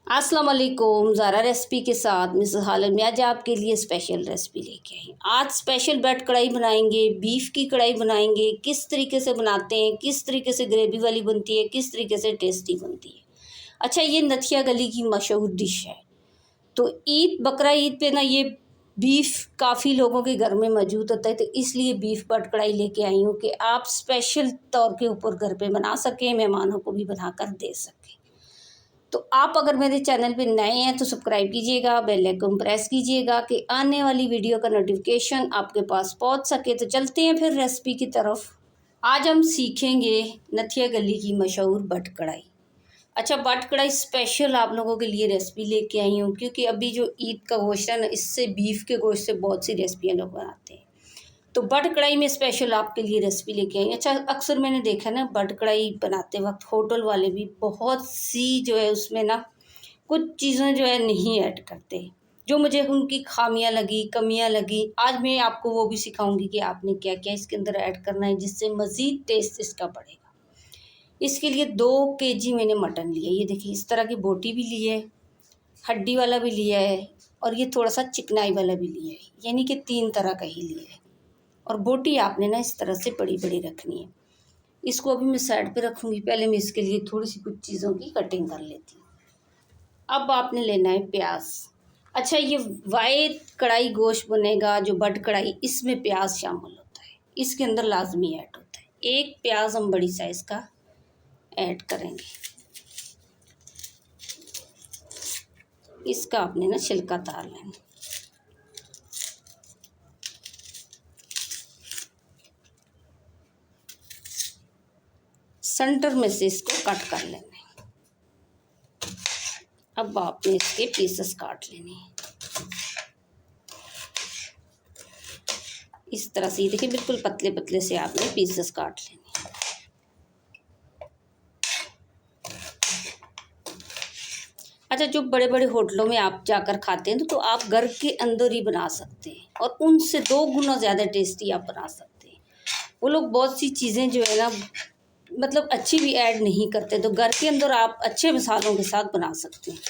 अस्सलाम वालेकुम। ज़ारा रेसिपी के साथ मिसेस हालन में आज आपके लिए स्पेशल रेसिपी लेके आई। आज स्पेशल ब्रेड कढ़ाई बनाएंगे, बीफ की कढ़ाई बनाएंगे। किस तरीके से बनाते हैं, किस तरीके से ग्रेवी वाली बनती है, किस तरीके से टेस्टी बनती है। अच्छा, ये नथिया गली की मशहूर डिश है। तो बकरा ईद पे ना ये बीफ काफ़ी लोगों के घर में मौजूद होता है, तो इसलिए बीफ बट कढ़ाई लेके आई हूँ कि आप स्पेशल तौर के ऊपर घर पे बना सकें, मेहमानों को भी बनाकर दे सकें। तो आप अगर मेरे चैनल पे नए हैं तो सब्सक्राइब कीजिएगा, बेल आइकन प्रेस कीजिएगा कि आने वाली वीडियो का नोटिफिकेशन आपके पास पहुंच सके। तो चलते हैं फिर रेसिपी की तरफ। आज हम सीखेंगे नथिया गली की मशहूर बट कढ़ाई। अच्छा, बट कढ़ाई स्पेशल आप लोगों के लिए रेसिपी लेके आई हूँ, क्योंकि अभी जो ईद का गोश्त है ना, इससे बीफ के गोश्त से बहुत सी रेसिपियाँ लोग बनाते हैं। तो बट कढ़ाई में स्पेशल आपके लिए रेसिपी लेके आई। अच्छा, अक्सर मैंने देखा ना बट कढ़ाई बनाते वक्त होटल वाले भी बहुत सी जो है उसमें ना कुछ चीज़ें जो है नहीं ऐड करते, जो मुझे उनकी खामियां लगी, कमियां लगी। आज मैं आपको वो भी सिखाऊंगी कि आपने क्या क्या इसके अंदर ऐड करना है जिससे मज़ीद टेस्ट इसका बढ़ेगा। इसके लिए 2 kg मैंने मटन लिया। ये देखिए, इस तरह की बोटी भी ली है, हड्डी वाला भी लिया है, और ये थोड़ा सा चिकनाई वाला भी लिया है, यानी कि 3 तरह का ही लिया है। और बोटी आपने ना इस तरह से बड़ी बड़ी रखनी है। इसको अभी मैं साइड पे रखूँगी, पहले मैं इसके लिए थोड़ी सी कुछ चीज़ों की कटिंग कर लेती हूँ। अब आपने लेना है प्याज। अच्छा, ये वाइट कढ़ाई गोश्त बनेगा जो बट कढ़ाई, इसमें प्याज शामिल होता है, इसके अंदर लाजमी ऐड होता है। एक प्याज हम बड़ी साइज़ का ऐड करेंगे। इसका आपने ना छिलका उतार लेना। सेंटर में से इसको कट कर लेना है। अब आपने इसके पीसेस काट लेने हैं इस तरह से। ये देखिए, बिल्कुल पतले पतले से आपने पीसेस काट लेने हैं। अच्छा, जो बड़े बड़े होटलों में आप जाकर खाते हैं तो आप घर के अंदर ही बना सकते हैं, और उनसे 2 गुना ज़्यादा टेस्टी आप बना सकते हैं। वो लोग बहुत सी चीज़ें जो है ना, मतलब अच्छी भी ऐड नहीं करते, तो घर के अंदर आप अच्छे मसालों के साथ बना सकते हैं।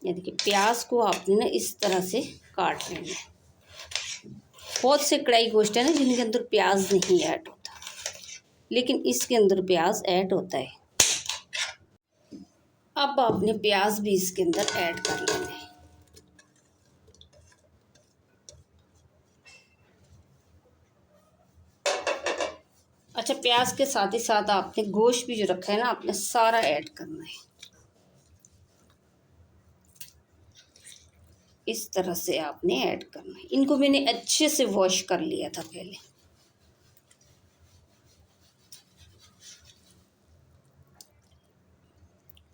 ये देखिए, प्याज को आपने ना इस तरह से काट लेना है। बहुत से कढ़ाई गोश्त है ना जिनके अंदर प्याज नहीं ऐड होता, लेकिन इसके अंदर प्याज ऐड होता है। अब आपने प्याज भी इसके अंदर ऐड कर लेना है। अच्छा, प्याज के साथ ही साथ आपने गोश्त भी जो रखा है ना, आपने सारा ऐड करना है। इस तरह से आपने ऐड करना है। इनको मैंने अच्छे से वॉश कर लिया था पहले।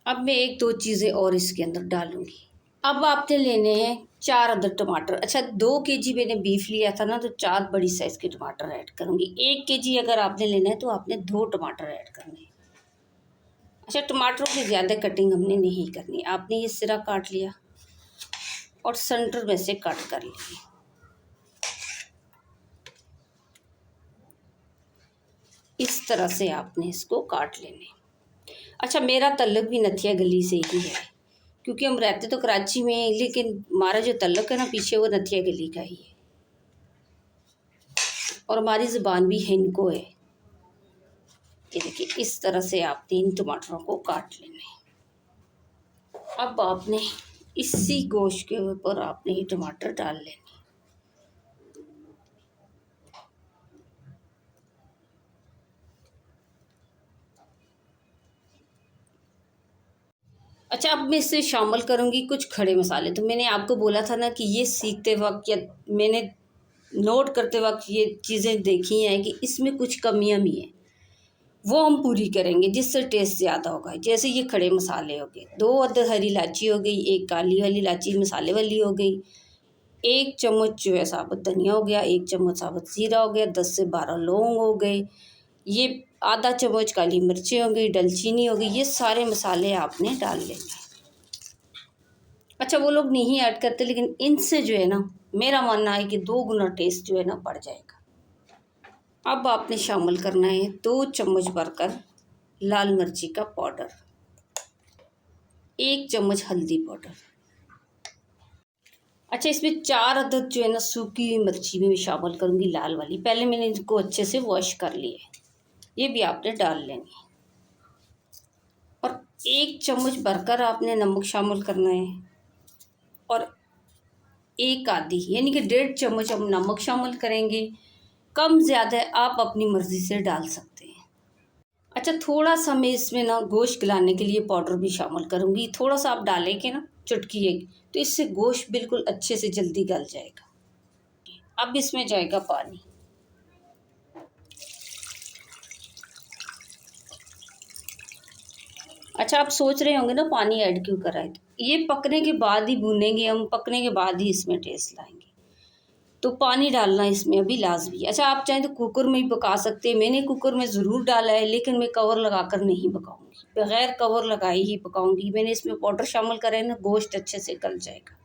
अब मैं 1-2 चीज़ें और इसके अंदर डालूंगी। अब आपने लेने हैं 4 अदद टमाटर। अच्छा, 2 kg मैंने बीफ लिया था ना, तो 4 बड़ी साइज़ के टमाटर ऐड करूँगी। 1 kg अगर आपने लेना है तो आपने 2 टमाटर ऐड करने हैं। अच्छा, टमाटरों की ज़्यादा कटिंग हमने नहीं करनी। आपने ये सिरा काट लिया और सेंटर में से कट कर लिया। इस तरह से आपने इसको काट लेने। अच्छा, मेरा तल्लक भी नथिया गली से ही है, क्योंकि हम रहते तो कराची में हैं, लेकिन हमारा जो तल्लक है ना पीछे, वो नथिया गली का ही है, और हमारी ज़ुबान भी हिंदको है। ये देखिए, इस तरह से आपने इन टमाटरों को काट लेना है। अब आपने इसी गोश्त के ऊपर आपने ये टमाटर डाल लेने। अच्छा, अब मैं इससे शामिल करूँगी कुछ खड़े मसाले। तो मैंने आपको बोला था ना कि ये सीखते वक्त या मैंने नोट करते वक्त ये चीज़ें देखी हैं कि इसमें कुछ कमियां भी हैं, वो हम पूरी करेंगे जिससे टेस्ट ज़्यादा होगा। जैसे ये खड़े मसाले हो गए, 2 अदद हरी इलायची हो गई, 1 काली वाली इलायची मसाले वाली हो गई, 1 चम्मच जो है साबुत धनिया हो गया, 1 चम्मच साबुत ज़ीरा हो गया, 10 से 12 लौंग हो गए, ये आधा चम्मच काली मिर्चें हो गई, दालचीनी हो गई। ये सारे मसाले आपने डाल लेंगे। अच्छा, वो लोग नहीं ऐड करते, लेकिन इनसे जो है ना, मेरा मानना है कि 2 गुना टेस्ट जो है ना बढ़ जाएगा। अब आपने शामिल करना है 2 चम्मच भरकर लाल मिर्ची का पाउडर, 1 चम्मच हल्दी पाउडर। अच्छा, इसमें 4 अदद जो है ना सूखी हुई मिर्ची भी मैं शामिल करूँगी, लाल वाली। पहले मैंने इनको अच्छे से वॉश कर लिया है, ये भी आपने डाल लेनी है। और 1 चम्मच भरकर आपने नमक शामिल करना है, और 1 आधी यानी कि 1.5 चम्मच हम नमक शामिल करेंगे। कम ज़्यादा आप अपनी मर्ज़ी से डाल सकते हैं। अच्छा, थोड़ा सा मैं इसमें ना गोश्त गलाने के लिए पाउडर भी शामिल करूँगी। थोड़ा सा आप डालेंगे ना, चुटकी एक, तो इससे गोश्त बिल्कुल अच्छे से जल्दी गल जाएगा। अब इसमें जाएगा पानी। अच्छा, आप सोच रहे होंगे ना पानी ऐड क्यों करा है, ये पकने के बाद ही भूनेंगे हम, पकने के बाद ही इसमें टेस्ट लाएंगे, तो पानी डालना इसमें अभी लाजमी है। अच्छा, आप चाहें तो कुकर में ही पका सकते हैं। मैंने कुकर में ज़रूर डाला है, लेकिन मैं कवर लगाकर नहीं पकाऊंगी, बगैर कवर लगाए ही पकाऊंगी। मैंने इसमें पाउडर शामिल करा है ना, गोश्त अच्छे से गल जाएगा।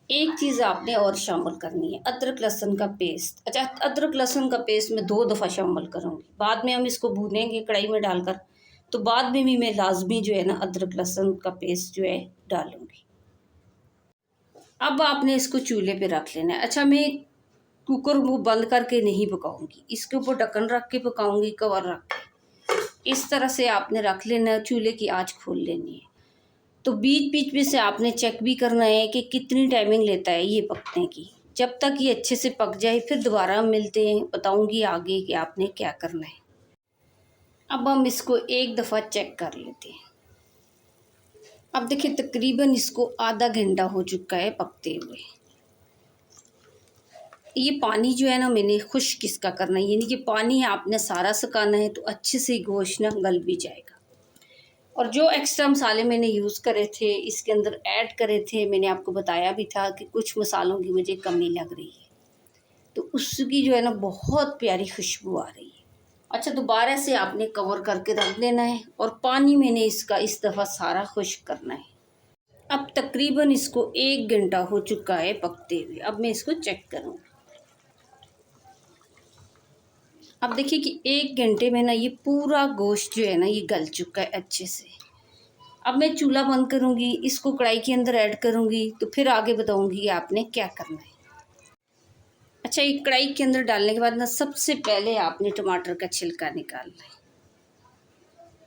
एक चीज़ आपने और शामिल करनी है, अदरक लहसुन का पेस्ट। अच्छा, अदरक लहसुन का पेस्ट मैं 2 दफ़ा शामिल करूँगी, बाद में हम इसको भूनेंगे कढ़ाई में डालकर, तो बाद में भी मैं लाजमी जो है ना अदरक लहसुन का पेस्ट जो है डालूँगी। अब आपने इसको चूल्हे पे रख लेना है। अच्छा, मैं कुकर वो बंद करके नहीं पकाऊंगी, इसके ऊपर ढक्कन रख के पकाऊंगी, कवर रख के। इस तरह से आपने रख लेना है, चूल्हे की आंच खोल लेनी है। तो बीच बीच में से आपने चेक भी करना है कि कितनी टाइमिंग लेता है ये पकने की। जब तक ये अच्छे से पक जाए फिर दोबारा मिलते हैं, बताऊंगी आगे कि आपने क्या करना है। अब हम इसको एक दफ़ा चेक कर लेते हैं। अब देखिए, तकरीबन इसको आधा घंटा हो चुका है पकते हुए। ये पानी जो है ना मैंने खुश्क इसका करना है, यानी कि पानी आपने सारा सुखाना है, तो अच्छे से गोश्त ना गल भी जाएगा। और जो एक्स्ट्रा मसाले मैंने यूज़ करे थे, इसके अंदर ऐड करे थे, मैंने आपको बताया भी था कि कुछ मसालों की मुझे कमी लग रही है, तो उसकी जो है ना बहुत प्यारी खुशबू आ रही है। अच्छा, दोबारा से आपने कवर करके रख देना है, और पानी मैंने इसका इस दफ़ा सारा खुश्क करना है। अब तकरीबन इसको 1 घंटा हो चुका है पकते हुए। अब मैं इसको चेक करूँगी। अब देखिए कि 1 घंटे में ना ये पूरा गोश्त जो है ना ये गल चुका है अच्छे से। अब मैं चूल्हा बंद करूँगी, इसको कढ़ाई के अंदर ऐड करूँगी, तो फिर आगे बताऊँगी कि आपने क्या करना है। अच्छा, ये कढ़ाई के अंदर डालने के बाद ना सबसे पहले आपने टमाटर का छिलका निकालना है,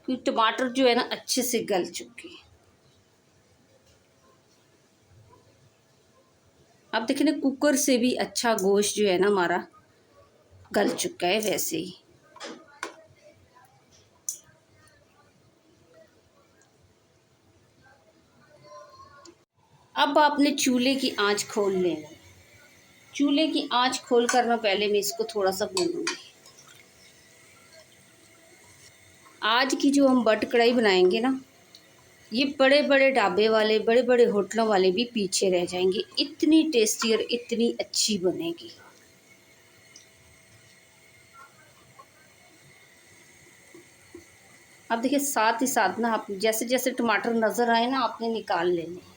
क्योंकि टमाटर जो है ना अच्छे से गल चुके हैं। अब देखिए ना, कुकर से भी अच्छा गोश्त जो है ना हमारा गल चुका है वैसे ही। अब आपने चूल्हे की आंच खोल लेना। चूल्हे की आंच खोल कर ना पहले मैं इसको थोड़ा सा भूनूंगी। आज की जो हम बट कढ़ाई बनाएंगे ना, ये बड़े बड़े ढाबे वाले, बड़े बड़े होटलों वाले भी पीछे रह जाएंगे, इतनी टेस्टी और इतनी अच्छी बनेगी। अब देखिए, साथ ही साथ ना आप जैसे जैसे टमाटर नज़र आए ना आपने निकाल लेने।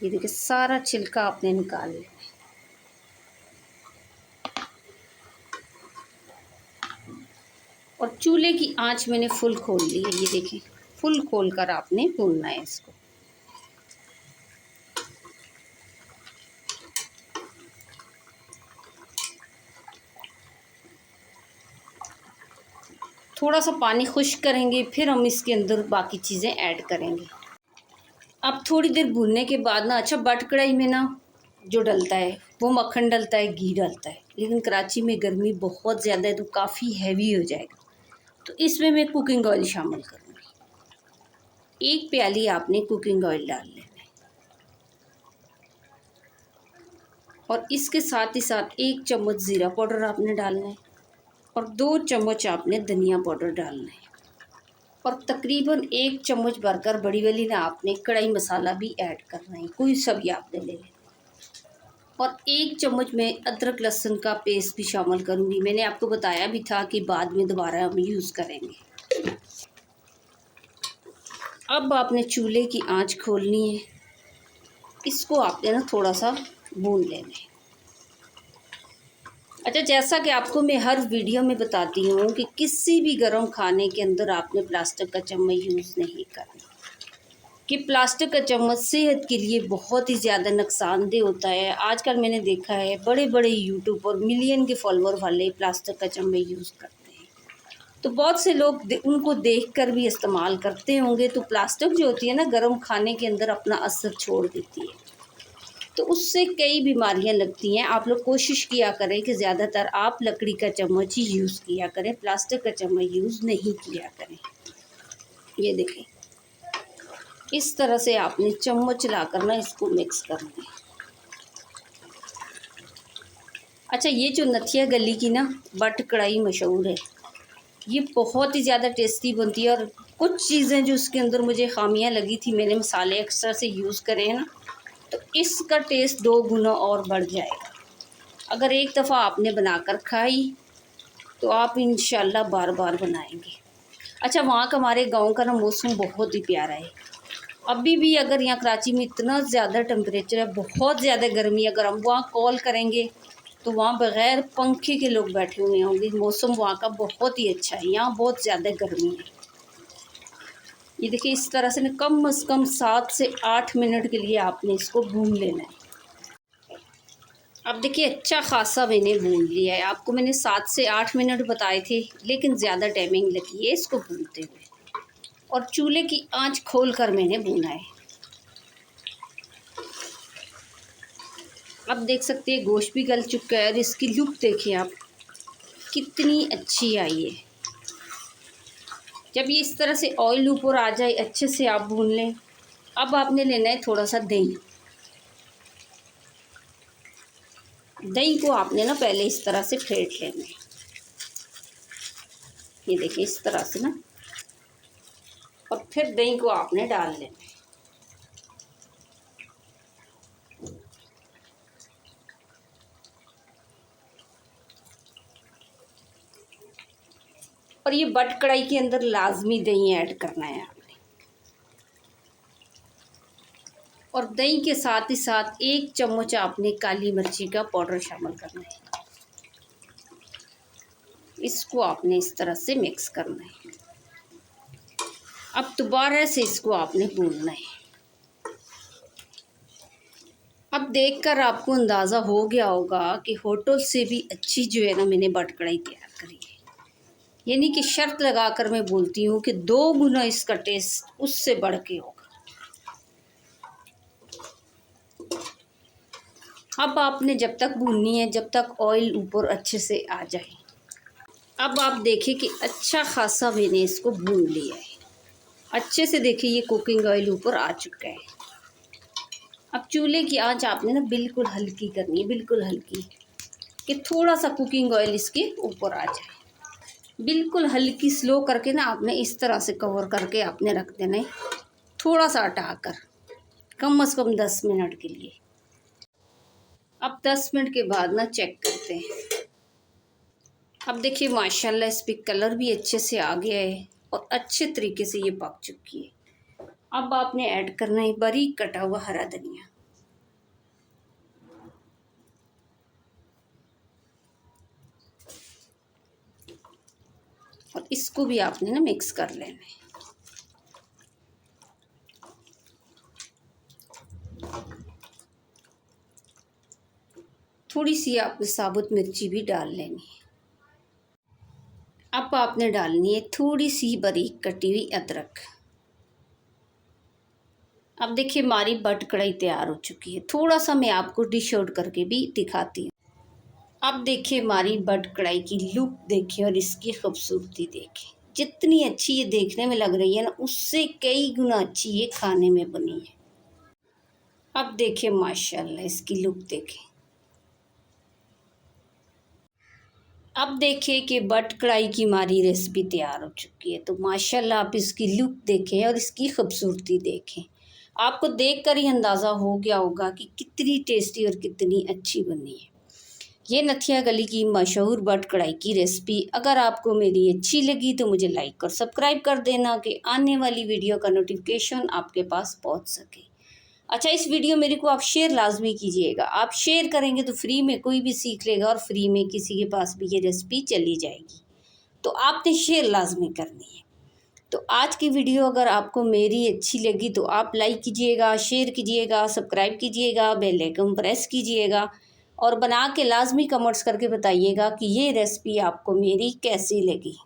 ये देखिए, सारा छिलका आपने निकाल लेना। और चूल्हे की आंच मैंने फुल खोल ली है, ये देखिए, फुल खोल कर आपने भूनना है इसको। थोड़ा सा पानी खुश्क करेंगे, फिर हम इसके अंदर बाकी चीज़ें ऐड करेंगे। अब थोड़ी देर भूनने के बाद ना, अच्छा, बट कढ़ाई में ना जो डलता है वो मक्खन डलता है, घी डलता है, लेकिन कराची में गर्मी बहुत ज़्यादा है तो काफ़ी हैवी हो जाएगा, तो इसमें मैं कुकिंग ऑयल शामिल करूँगी। 1 प्याली आपने कुकिंग ऑयल डाल लेना है, और इसके साथ ही साथ 1 चम्मच ज़ीरा पाउडर आपने डालना है, और 2 चम्मच आपने धनिया पाउडर डालना है, और तकरीबन 1 चम्मच भरकर बड़ी वाली ना आपने कढ़ाई मसाला भी ऐड करना है, कोई सा भी आपने ले लेना। और 1 चम्मच में अदरक लहसुन का पेस्ट भी शामिल करूँगी। मैंने आपको बताया भी था कि बाद में दोबारा हम यूज़ करेंगे। अब आपने चूल्हे की आंच खोलनी है, इसको आपने ना थोड़ा सा भून लेना है। अच्छा, जैसा कि आपको मैं हर वीडियो में बताती हूँ कि किसी भी गर्म खाने के अंदर आपने प्लास्टिक का चम्मच यूज़ नहीं करना, कि प्लास्टिक का चम्मच सेहत के लिए बहुत ही ज़्यादा नुकसानदेह होता है। आजकल मैंने देखा है बड़े बड़े यूट्यूबर मिलियन के फॉलोअर वाले प्लास्टिक का चम्मच यूज़ करते हैं, तो बहुत से लोग उनको देखकर भी इस्तेमाल करते होंगे। तो प्लास्टिक जो होती है ना, गर्म खाने के अंदर अपना असर छोड़ देती है, तो उससे कई बीमारियां लगती हैं। आप लोग कोशिश किया करें कि ज़्यादातर आप लकड़ी का चम्मच ही यूज़ किया करें, प्लास्टिक का चम्मच यूज़ नहीं किया करें। ये देखें, इस तरह से आपने चम्मच लाकर ना इसको मिक्स करना है। अच्छा, ये जो नथिया गली की ना बट कढ़ाई मशहूर है, ये बहुत ही ज़्यादा टेस्टी बनती है। और कुछ चीज़ें जो उसके अंदर मुझे खामियां लगी थी, मैंने मसाले एक्स्ट्रा से यूज़ करे हैं ना, तो इसका टेस्ट 2 गुना और बढ़ जाएगा। अगर एक दफ़ा आपने बनाकर खाई तो आप इंशाल्लाह बार बार बनाएंगे। अच्छा, वहाँ का हमारे गांव का ना मौसम बहुत ही प्यारा है। अभी भी अगर यहाँ कराची में इतना ज़्यादा टेम्परेचर है, बहुत ज़्यादा गर्मी है, अगर हम वहाँ कॉल करेंगे तो वहाँ बग़ैर पंखे के लोग बैठे हुए होंगे। मौसम वहाँ का बहुत ही अच्छा है, यहाँ बहुत ज़्यादा गर्मी है। ये देखिए, इस तरह से ना कम से कम 7 से 8 मिनट के लिए आपने इसको भून लेना है। अब देखिए, अच्छा ख़ासा मैंने भून लिया है। आपको मैंने 7 से 8 मिनट बताए थे, लेकिन ज़्यादा टाइमिंग लगी है इसको भूनते हुए, और चूल्हे की आंच खोलकर मैंने भूना है। अब देख सकते हैं गोश्त भी गल चुका है, और इसकी लुक देखिए आप कितनी अच्छी आई है। जब ये इस तरह से ऑयल ऊपर आ जाए, अच्छे से आप भून लें। अब आपने लेना है थोड़ा सा दही। दही को आपने ना पहले इस तरह से फेंट लेना है। ये देखिए, इस तरह से ना, और फिर दही को आपने डाल लेना है। और ये बट कढ़ाई के अंदर लाजमी दही ऐड करना है आपने, और दही के साथ ही साथ 1 चम्मच आपने काली मिर्ची का पाउडर शामिल करना है। इसको आपने इस तरह से मिक्स करना है। अब दोबारा से इसको आपने भूनना है। अब देखकर आपको अंदाज़ा हो गया होगा कि होटल से भी अच्छी जो है ना मैंने बट कढ़ाई तैयार करी है। यानी कि शर्त लगाकर मैं बोलती हूँ कि 2 गुना इसका टेस्ट उससे बढ़ के होगा। अब आपने जब तक भूननी है, जब तक ऑयल ऊपर अच्छे से आ जाए। अब आप देखिए कि अच्छा खासा मैंने इसको भून लिया है अच्छे से। देखिए, ये कुकिंग ऑयल ऊपर आ चुका है। अब चूल्हे की आंच आपने ना बिल्कुल हल्की करनी है, बिल्कुल हल्की, कि थोड़ा सा कुकिंग ऑयल इसके ऊपर आ जाए। बिल्कुल हल्की स्लो करके ना आपने इस तरह से कवर करके आपने रख देना है, थोड़ा सा हटाकर, कम से कम 10 मिनट के लिए। अब 10 मिनट के बाद ना चेक करते हैं। अब देखिए, माशाल्लाह इस पर कलर भी अच्छे से आ गया है और अच्छे तरीके से ये पक चुकी है। अब आपने ऐड करना है बारीक कटा हुआ हरा धनिया। और इसको भी आपने ना मिक्स कर लेना है। थोड़ी सी आपने साबुत मिर्ची भी डाल लेनी है। अब आपने डालनी है थोड़ी सी बारीक कटी हुई अदरक। अब देखिए, हमारी बट कढ़ाई तैयार हो चुकी है। थोड़ा सा मैं आपको डिश आउट करके भी दिखाती हूँ। अब देखिए, हमारी बट कढ़ाई की लुक देखिए और इसकी खूबसूरती देखिए। जितनी अच्छी ये देखने में लग रही है ना, उससे कई गुना अच्छी ये खाने में बनी है। अब देखिए, माशाल्लाह इसकी लुक देखिए। अब देखिए कि बट कढ़ाई की हमारी रेसिपी तैयार हो चुकी है। तो माशाल्लाह आप इसकी लुक देखें और इसकी खूबसूरती देखें। आपको देखकर ही अंदाज़ा हो गया होगा कि कितनी टेस्टी और कितनी अच्छी बनी है ये नथिया गली की मशहूर बट कढ़ाई की रेसिपी। अगर आपको मेरी अच्छी लगी तो मुझे लाइक और सब्सक्राइब कर देना कि आने वाली वीडियो का नोटिफिकेशन आपके पास पहुंच सके। अच्छा, इस वीडियो मेरे को आप शेयर लाजमी कीजिएगा। आप शेयर करेंगे तो फ्री में कोई भी सीख लेगा और फ्री में किसी के पास भी ये रेसिपी चली जाएगी। तो आपने शेयर लाजमी करनी है। तो आज की वीडियो अगर आपको मेरी अच्छी लगी तो आप लाइक कीजिएगा, शेयर कीजिएगा, सब्सक्राइब कीजिएगा, बेल आइकन प्रेस कीजिएगा और बना के लाजमी कमेंट्स करके बताइएगा कि ये रेसिपी आपको मेरी कैसी लगी।